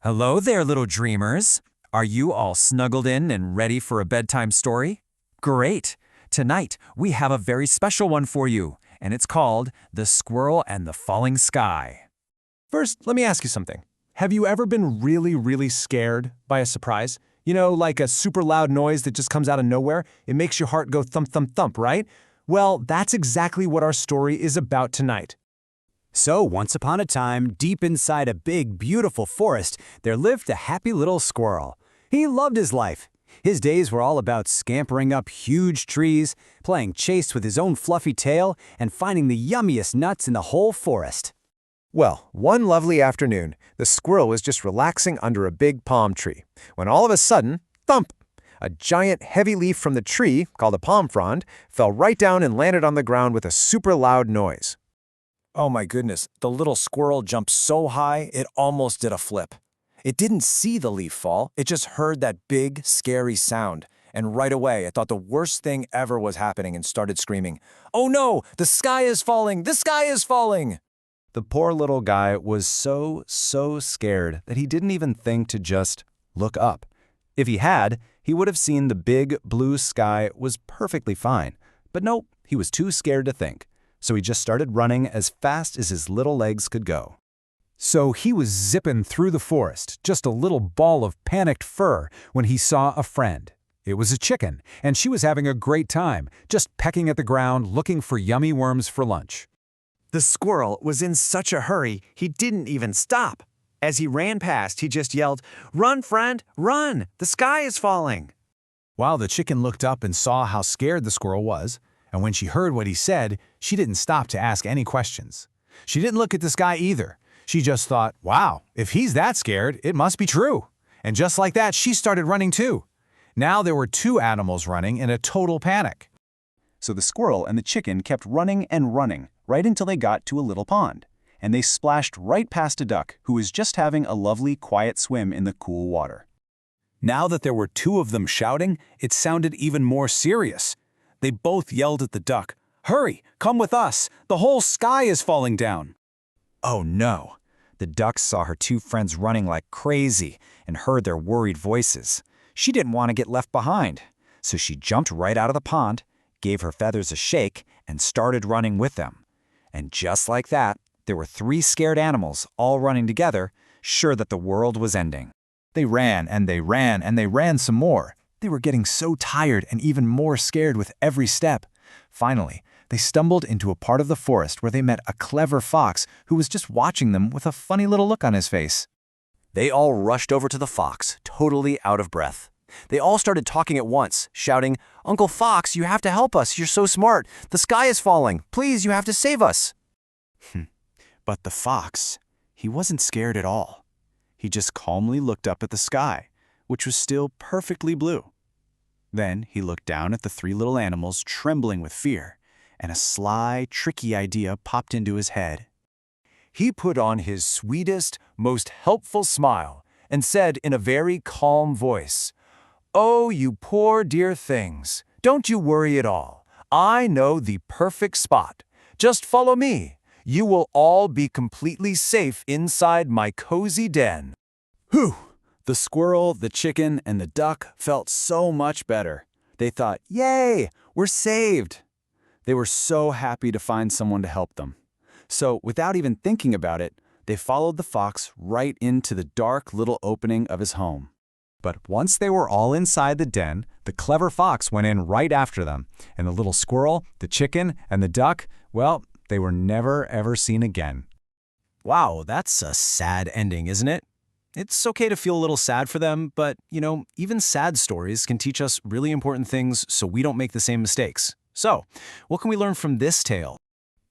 Hello there, little dreamers. Are you all snuggled in and ready for a bedtime story? Great! Tonight, we have a very special one for you, and it's called The Squirrel and the Falling Sky. First, let me ask you something. Have you ever been really scared by a surprise? You know, like a super loud noise that just comes out of nowhere? It makes your heart go thump, thump, thump, right? Well, that's exactly what our story is about tonight. So, once upon a time, deep inside a big, beautiful forest, there lived a happy little squirrel. He loved his life. His days were all about scampering up huge trees, playing chase with his own fluffy tail, and finding the yummiest nuts in the whole forest. Well, one lovely afternoon, the squirrel was just relaxing under a big palm tree, when all of a sudden, thump! A giant heavy leaf from the tree, called a palm frond, fell right down and landed on the ground with a super loud noise. Oh my goodness, the little squirrel jumped so high it almost did a flip. It didn't see the leaf fall, it just heard that big, scary sound. And right away, it thought the worst thing ever was happening and started screaming, "Oh no, the sky is falling! The sky is falling!" The poor little guy was so scared that he didn't even think to just look up. If he had, he would have seen the big blue sky was perfectly fine. But nope, he was too scared to think. So he just started running as fast as his little legs could go. So he was zipping through the forest, just a little ball of panicked fur, when he saw a friend. It was a chicken, and she was having a great time, just pecking at the ground looking for yummy worms for lunch. The squirrel was in such a hurry, he didn't even stop. As he ran past, he just yelled, "Run, friend, run! The sky is falling!" While the chicken looked up and saw how scared the squirrel was, and when she heard what he said, she didn't stop to ask any questions. She didn't look at the sky either. She just thought, wow, if he's that scared, it must be true. And just like that, she started running too. Now there were two animals running in a total panic. So the squirrel and the chicken kept running and running, right until they got to a little pond. And they splashed right past a duck who was just having a lovely, quiet swim in the cool water. Now that there were two of them shouting, it sounded even more serious. They both yelled at the duck, "Hurry, come with us! The whole sky is falling down!" Oh no! The duck saw her two friends running like crazy and heard their worried voices. She didn't want to get left behind, so she jumped right out of the pond, gave her feathers a shake, and started running with them. And just like that, there were three scared animals all running together, sure that the world was ending. They ran and they ran and they ran some more. They were getting so tired and even more scared with every step. Finally, they stumbled into a part of the forest where they met a clever fox who was just watching them with a funny little look on his face. They all rushed over to the fox, totally out of breath. They all started talking at once, shouting, "Uncle Fox, you have to help us. You're so smart. The sky is falling. Please, you have to save us." But the fox, he wasn't scared at all. He just calmly looked up at the sky, which was still perfectly blue. Then he looked down at the three little animals trembling with fear, and a sly, tricky idea popped into his head. He put on his sweetest, most helpful smile and said in a very calm voice, "Oh, you poor dear things, don't you worry at all. I know the perfect spot. Just follow me. You will all be completely safe inside my cozy den." Whew! The squirrel, the chicken, and the duck felt so much better. They thought, "Yay, we're saved!" They were so happy to find someone to help them. So, without even thinking about it, they followed the fox right into the dark little opening of his home. But once they were all inside the den, the clever fox went in right after them, and the little squirrel, the chicken, and the duck, well, they were never ever seen again. Wow, that's a sad ending, isn't it? It's okay to feel a little sad for them, but, even sad stories can teach us really important things so we don't make the same mistakes. So, what can we learn from this tale?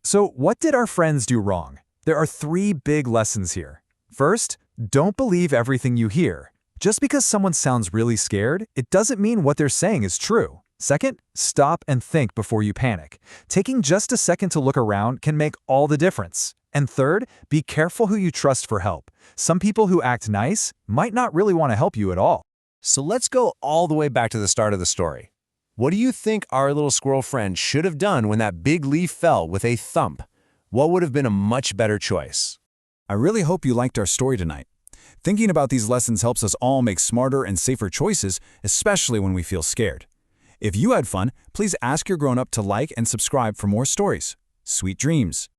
So what did our friends do wrong? There are three big lessons here. First, don't believe everything you hear. Just because someone sounds really scared, it doesn't mean what they're saying is true. Second, stop and think before you panic. Taking just a second to look around can make all the difference. And third, be careful who you trust for help. Some people who act nice might not really want to help you at all. So let's go all the way back to the start of the story. What do you think our little squirrel friend should have done when that big leaf fell with a thump? What would have been a much better choice? I really hope you liked our story tonight. Thinking about these lessons helps us all make smarter and safer choices, especially when we feel scared. If you had fun, please ask your grown-up to like and subscribe for more stories. Sweet dreams.